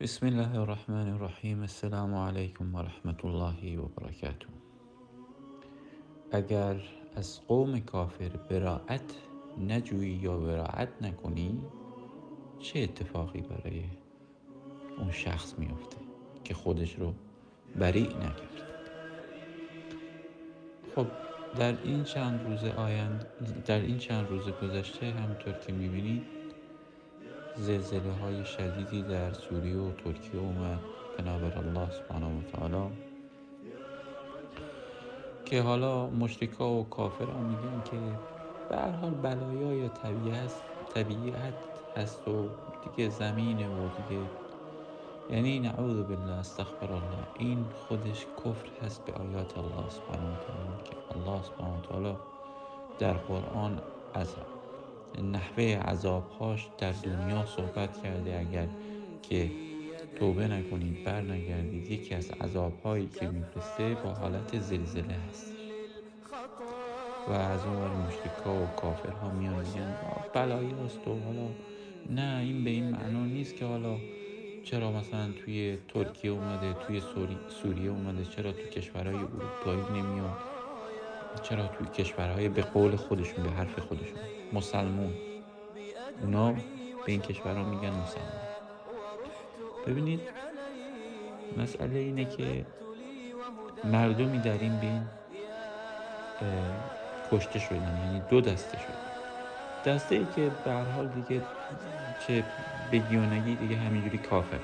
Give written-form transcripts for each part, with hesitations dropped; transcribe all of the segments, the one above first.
بسم الله الرحمن الرحیم. السلام علیکم و رحمت الله و برکاته. اگر از قوم کافر براءت نجویی یا براءت نکنی، چه اتفاقی برای اون شخص میفته که خودش رو بری نکرد؟ خب در این چند روز گذشته همونطور که میبینید زلزله های شدیدی در سوریه و ترکیه اومد بنابر الله سبحانه و تعالی، که حالا مشرکا و کافرها میگن که به هر حال بلایای طبیعت هست و دیگه زمینه و دیگه، یعنی نعوذ بالله استغفر الله، این خودش کفر هست به آیات الله سبحانه و تعالی، که الله سبحانه و تعالی در قرآن از نحوه عذابهاش در دنیا صحبت کرده. اگر که توبه نکنید بر نگردید، یکی از عذابهایی که میفرسته با حالت زلزله هست. و از اون ور مشرکا و کافرها میان میگن بلایاست، و حالا نه، این به این معنا نیست که حالا چرا مثلا توی ترکیه اومده، توی سوریه اومده، چرا توی کشورهای اروپایی نمیاد، چرا توی کشورهای به قول خودشون، به حرف خودشون مسلمون، اونا به این کشورها میگن مسلمون. ببینید مسئله اینه که مردمی در این بین کشته شدن، یعنی دو دسته شدن. دسته ای که به هر حال دیگه چه بگیونگی دیگه همینجوری کافر،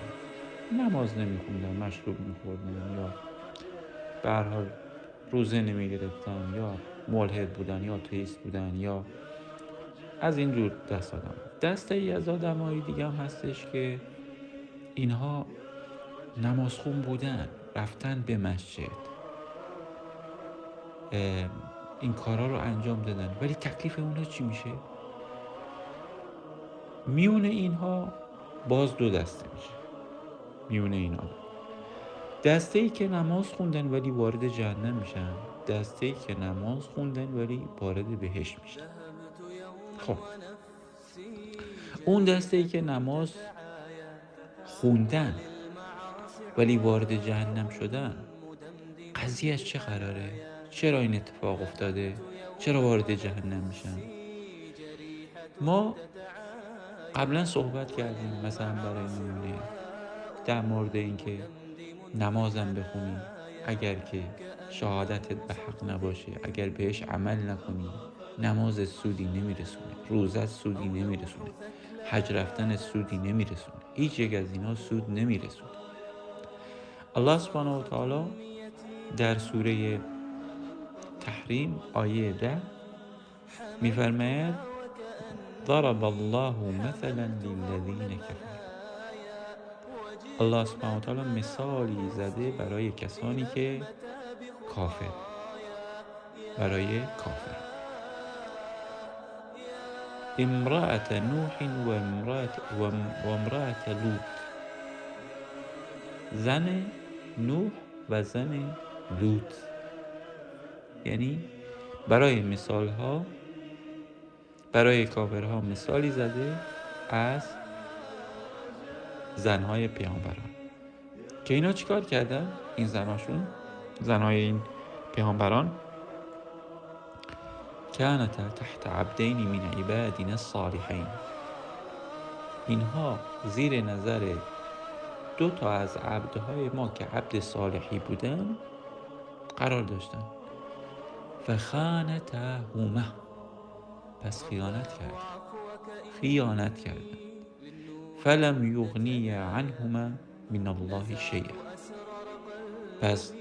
نماز نمیخوندن، مشروب میخوردن، یا به هر حال روزه نمیگرفتن، یا ملحد بودن، یا آتئیست بودن، یا از این جور دست آدم. دسته ای از آدمای دیگه هم هستش که اینها نمازخون بودن، رفتن به مسجد، این کارا رو انجام دادن، ولی تکلیف اونها چی میشه؟ میونه اینها باز دو دسته میشه. میونه این آدم، دسته ای که نماز خوندن ولی وارد جهنم میشن، دسته ای که نماز خوندن ولی وارد بهشت میشن. خب اون دسته ای که نماز خوندن ولی وارد جهنم شدن، قضیهش چه قراره؟ چرا این اتفاق افتاده؟ چرا وارد جهنم میشن؟ ما قبلا صحبت کردیم مثلا برای نمونه در مورد اینکه نمازم بخونی، اگر که شهادتت به حق نباشه، اگر بهش عمل نکنی، نماز سودی نمیرسونه، روزت سودی نمیرسونه، حج رفتن سودی نمیرسونه، هیچ یک از اینا سود نمیرسونه. الله سبحانه و تعالی در سوره تحریم آیه 10 میفرماید ضرب الله مثلا للذین کفروا. الله سبحانه و تعالی مثالی زده برای کسانی که کافر، برای کافر. امرأت نوح و امرأت لوط، زن نوح و زن لوط. یعنی برای مثال ها، برای کافرها مثالی زده از زنهای پیامبران که اینا چیکار کردن؟ این زنهای این پیامبران کانتا تحت عبدین من عبادنا الصالحین، اینها زیر نظر دو تا از عبدهای ما که عبد صالحی بودن قرار داشتن. فخانتاهما، پس خیانت کردن. فلم یغنی عنهما من الله شیئا، پس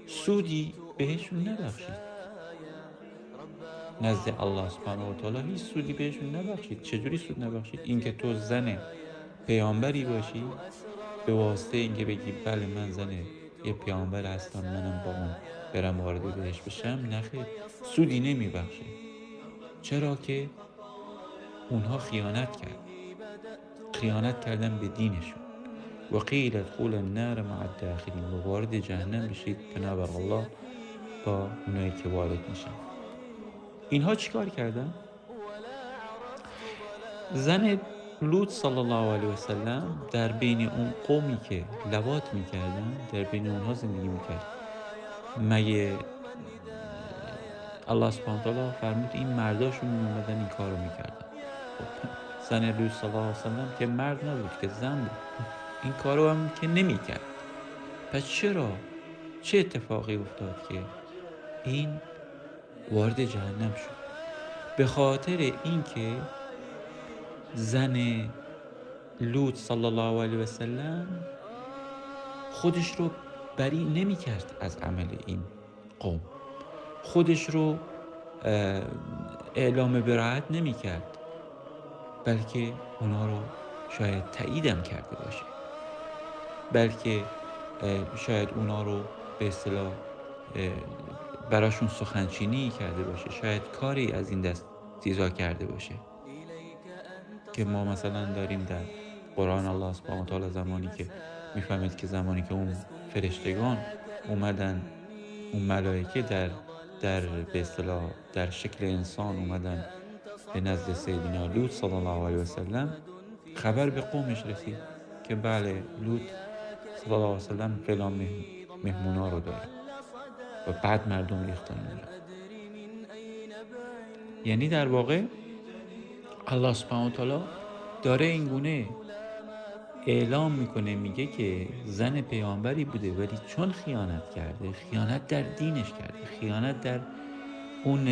سودی بهشون نبخشید. نزد الله سبحانه و تعالی هیچ سودی بهشون نبخشید. چجوری سود نبخشید؟ اینکه تو زن پیامبری باشی، به واسطه اینکه بگی بله من زن یه پیامبر هستم، منم با اون برم وارد بهش بشم، نخیر، سودی نمیبخشه. چرا که اونها خیانت کردن به دینشون. و قیل ادخلوا النار مع الداخلین، و وارد جهنم بشید بنابر الله با اونایی که وارد میشن. اینها چیکار کردن؟ زن لوط صلی الله علیه و سلم در بین اون قومی که لواط میکردن، در بین اونها زندگی میکرد. مگه الله سبحانه و تعالی فرمود این مرداشون میومدن این کارو میکردن؟ خب زن لوط صلی الله علیه و سلم که مرد نبود، که زن بود، این کارو هم که نمیکرد. پس چه اتفاقی افتاد که این وارد جهنم شد؟ به خاطر اینکه زن لوط صلی الله علیه و سلم خودش رو بری نمی کرد از عمل این قوم، خودش رو اعلام براءت نمی کرد، بلکه اونا رو شاید تاییدم کرده باشه، بلکه شاید اونا رو به اصطلاح براشون سخنچینی کرده باشه، شاید کاری از این دست چیزا کرده باشه که ما مثلا داریم در قرآن. الله سبحانه و تعالی زمانی که میفهمید که زمانی که اون فرشتگان اومدن، اون ملائکه در به اصطلاح در شکل انسان اومدن به نزد سیدنا لوط صلی الله علیه و سلم، خبر به قومش رسید که بله لوط صلی الله علیه و سلم فلان مهمونا رو داره و بعد مردم ریختن اونجا. یعنی در واقع الله سبحانه و تعالی داره این گونه اعلام میکنه، میگه که زن پیامبری بوده ولی چون خیانت کرده، خیانت در دینش کرده، خیانت در اون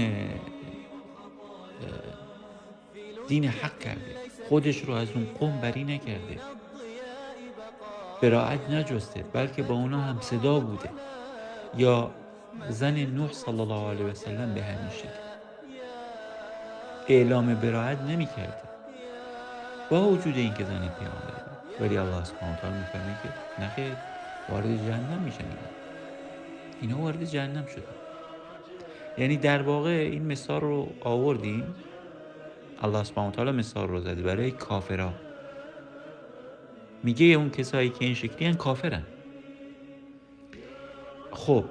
دین حق کرده، خودش رو از اون قوم بری نکرده، براءت نجسته، بلکه با اونا هم صدا بوده. یا زن نوح صلی الله علیه و سلم به همین شکل اعلام براءت نمی کرده با وجود اینکه زن پیامبر بود، ولی الله سبحانه و تعالی میفهمه که نخیر، وارد جهنم میشن اینا وارد جهنم شدن. یعنی در واقع این مثال رو آوردیم، الله سبحانه و تعالی مثال رو زده برای کافرها، میگه اون کسایی که این شکلی هن کافرن. خب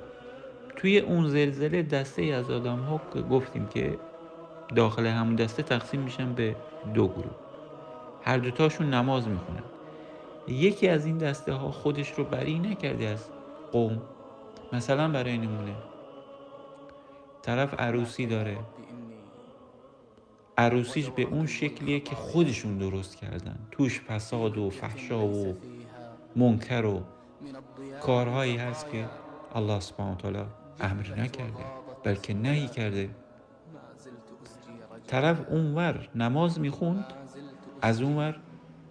توی اون زلزله دسته از آدم ها گفتیم که داخل همون دسته تقسیم میشن به دو گروه، هر دوتاشون نماز میخونن. یکی از این دسته ها خودش رو بری نکرده از قوم. مثلا برای نمونه طرف عروسی داره، عروسیش به اون شکلیه که خودشون درست کردن، توش فساد و فحشا و منکر و کارهایی هست که الله سبحانه و تعالی امر نکرده بلکه نهی کرده. طرف اونور نماز میخوند، از اونور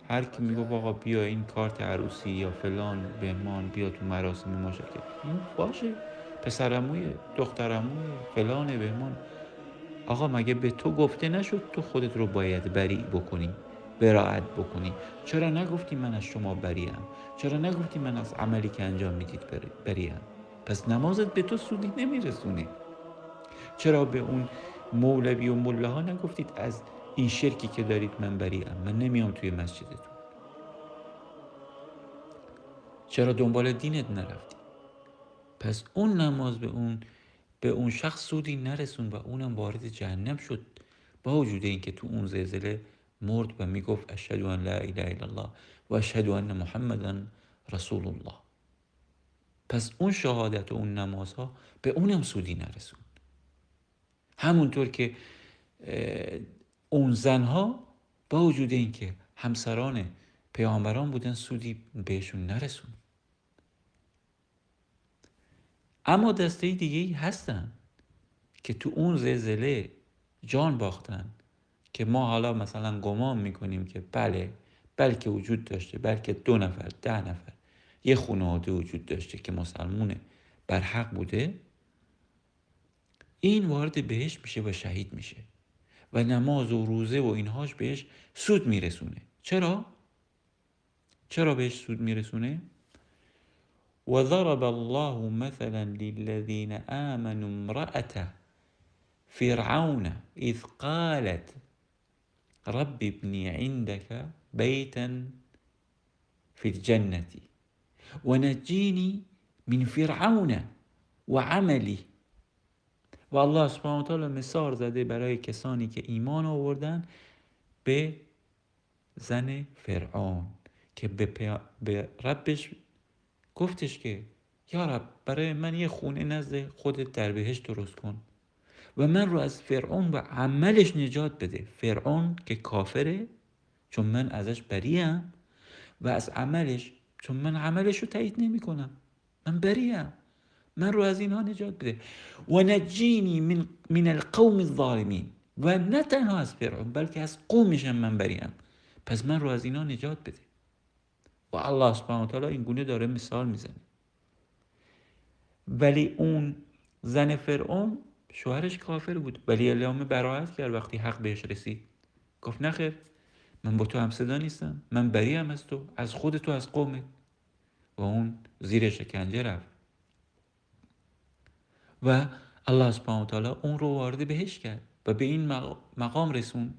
هر کی میگه آقا بیا این کارت عروسی یا فلان بهمان بیا تو مراسم ما شرکت، این باشه، پسرعموی دخترعموی فلان بهمان. آقا مگه به تو گفته نشد تو خودت رو باید بری بکنی، براءت بکنی؟ چرا نگفتی من از شما بریم؟ چرا نگفتی من از عملی که انجام میدید بریم؟ پس نمازت به تو سودی نمیرسونه. چرا به اون مولوی و ملاها نگفتید از این شرکی که دارید من بریم، من نمیام توی مسجدتون؟ چرا دنبال دینت نرفتی؟ پس اون نماز به اون شخص سودی نرسون و اونم وارد جهنم شد، با وجود اینکه تو اون زلزله مرد و میگفت اشهد ان لا اله الا الله و اشهد ان محمدا رسول الله. پس اون شهادت و اون نمازها به اونم سودی نرسون. همونطور که اون زنها با وجود اینکه همسران پیامبران بودن سودی بهشون نرسون. اما دسته دیگه‌ای هستن که تو اون زلزله جان باختن که ما حالا مثلا گمان میکنیم که بلکه وجود داشته، بلکه 2 نفر 10 نفر یه خانواده وجود داشته که مسلمونه بر حق بوده، این وارد بهشت میشه و شهید میشه و نماز و روزه و اینهاش بهش سود میرسونه. چرا بهش سود میرسونه؟ وضرب الله مثلا للذين آمنوا امرأة فرعون إذ قالت رب ابني عندك بيتا في الجنة ونجيني من فرعون وعمله. و الله سبحانه و تعالی مثال زده برای کسانی که ایمان آوردن به زن فرعون که به ربش گفتش که یا رب برای من یه خونه نزد خودت در بهشت درست کن و من رو از فرعون و عملش نجات بده. فرعون که کافره چون من ازش بریم، و از عملش چون من عملش رو تایید نمی کنم، من بریم، من رو از اینها نجات بده. و نجینی من القوم الظالمین، و نه تنها از فرعون بلکه از قومشم من بریم، پس من رو از اینها نجات بده. و الله سبحانه و تعالی این گونه داره مثال میزنه. ولی اون زن فرعون شوهرش کافر بود، ولی اعلام براءت کرد وقتی حق بهش رسید. گفت نخیر، من با تو همصدا نیستم، من بریم از تو، از خود تو، از قومت. و اون زیر شکنجه رفت و الله سبحانه و تعالی اون رو وارد بهشت کرد و به این مقام رسون.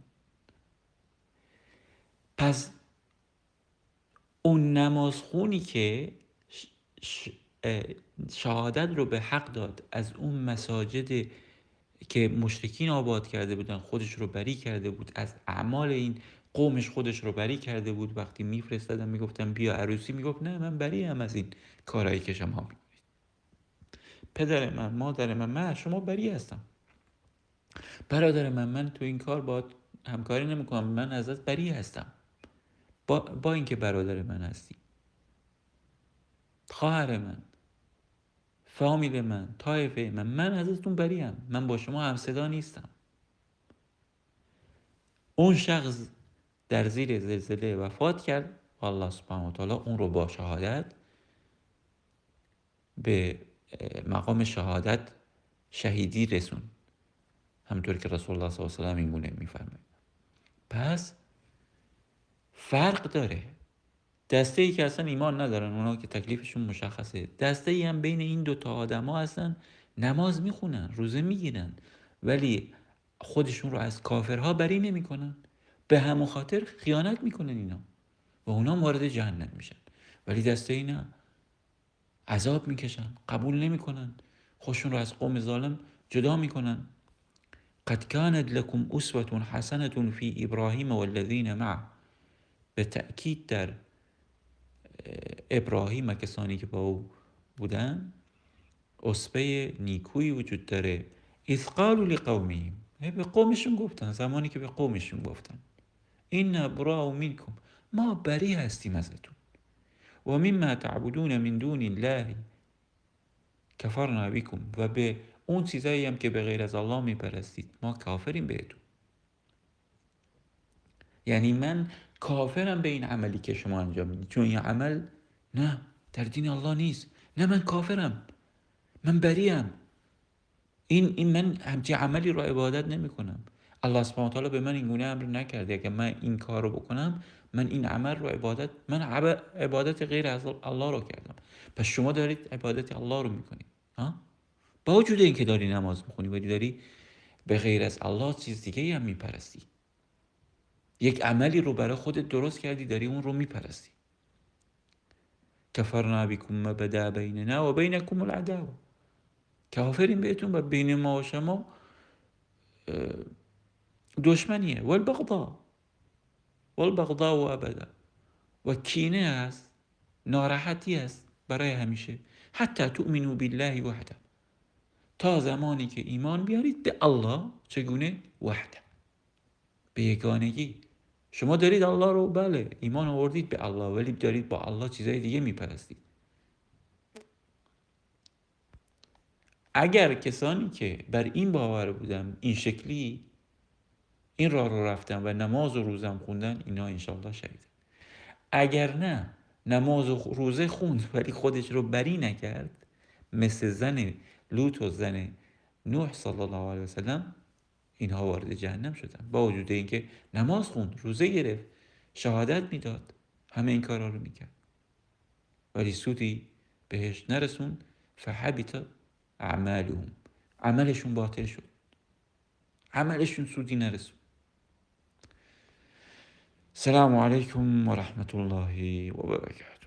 پس اون نمازخونی که شهادت رو به حق داد از اون مساجد که مشرکین آباد کرده بودن، خودش رو بری کرده بود از اعمال این قومش، خودش رو بری کرده بود. وقتی میفرستادن میگفتن بیا عروسی، میگفت نه من بریم از این کارهایی که شما میکنید. پدر من، مادر من شما بری هستم. برادر من تو این کار باید همکاری نمیکنم، من ازت بری هستم. با اینکه برادر من هستی، خواهر من، فامیل من، طایفه من ازتون بریم، من با شما همصدا نیستم. اون شخص در زیر زلزله وفات کرد و الله سبحانه و تعالی اون رو با شهادت به مقام شهادت شهیدی رسون، همطور که رسول الله صلی الله علیه و سلم این گونه میفرماید. پس فرق داره. دسته ای که اصلا ایمان ندارن، اونا که تکلیفشون مشخصه، دسته ای هم بین این دوتا آدم ها هستن، نماز میخونن، روزه میگیرن، ولی خودشون رو از کافرها بری نمیکنن، به همون خاطر خیانت میکنن اینا و اونا وارد جهنم میشن. ولی دسته ای نه، عذاب میکشن، قبول نمیکنن، خودشون رو از قوم ظالم جدا میکنن. قد كانت لكم اسوة حسنة في ابراهیم والذین معه، به تأکید در ابراهیم و کسانی که با او بودن اسوه نیکویی وجود داره. اذ قالوا لقومهم، به قومشون گفتن، زمانی که به قومشون گفتن این براء منکم، ما بری هستیم ازتون، و مما تعبدون من دون الله کفرنا بکم، و به اون چیزایی هم که به غیر از الله میپرستید ما کافریم بهتون. یعنی من کافرم به این عملی که شما انجام میدید، چون این عمل نه در دین الله نیست. نه من کافرم، من بریم، این من همچین عملی رو عبادت نمی کنم. الله سبحانه و تعالی به من این گونه امر نکرده که من این کار رو بکنم، من این عمل رو عبادت، من عبادت غیر از الله رو کردم. پس شما دارید عبادت الله رو میکنید ها؟ با وجود اینکه داری نماز میخونی ولی داری به غیر از الله چیز دیگه هم میپرستی. یک عملی رو برای خودت درست کردی، داری اون رو میپرستی. کفرنا بکم ما بدا بیننا و بینکم العداوه، کافرین بهتون و بین ما و شما دشمنیه. والبغضاء و ابدا، و کینه هست، ناراحتی هست برای همیشه. حتی تؤمنوا بالله وحده، تا زمانی که ایمان بیارید به الله. چگونه؟ وحده، به یگانگی. شما دارید الله رو، بله ایمان آوردید به الله، ولی دارید با الله چیزای دیگه میپرستید. اگر کسانی که بر این باور بودن این شکلی این راه رو رفتن و نماز و روزم خوندن، اینا انشاءالله شهیدن. اگر نه نماز و روزه خوند ولی خودش رو بری نکرد، مثل زن لوط و زن نوح صلی الله علیه و سلم، اینها وارد جهنم شدن. با وجود اینکه نماز خوند، روزه گرفت، شهادت میداد، همه این کارا رو میکرد، ولی سودی بهش نرسون. فحبط اعمالهم، عملشون باطل شد، عملشون سودی نرسون. السلام علیکم و رحمت الله و برکاته.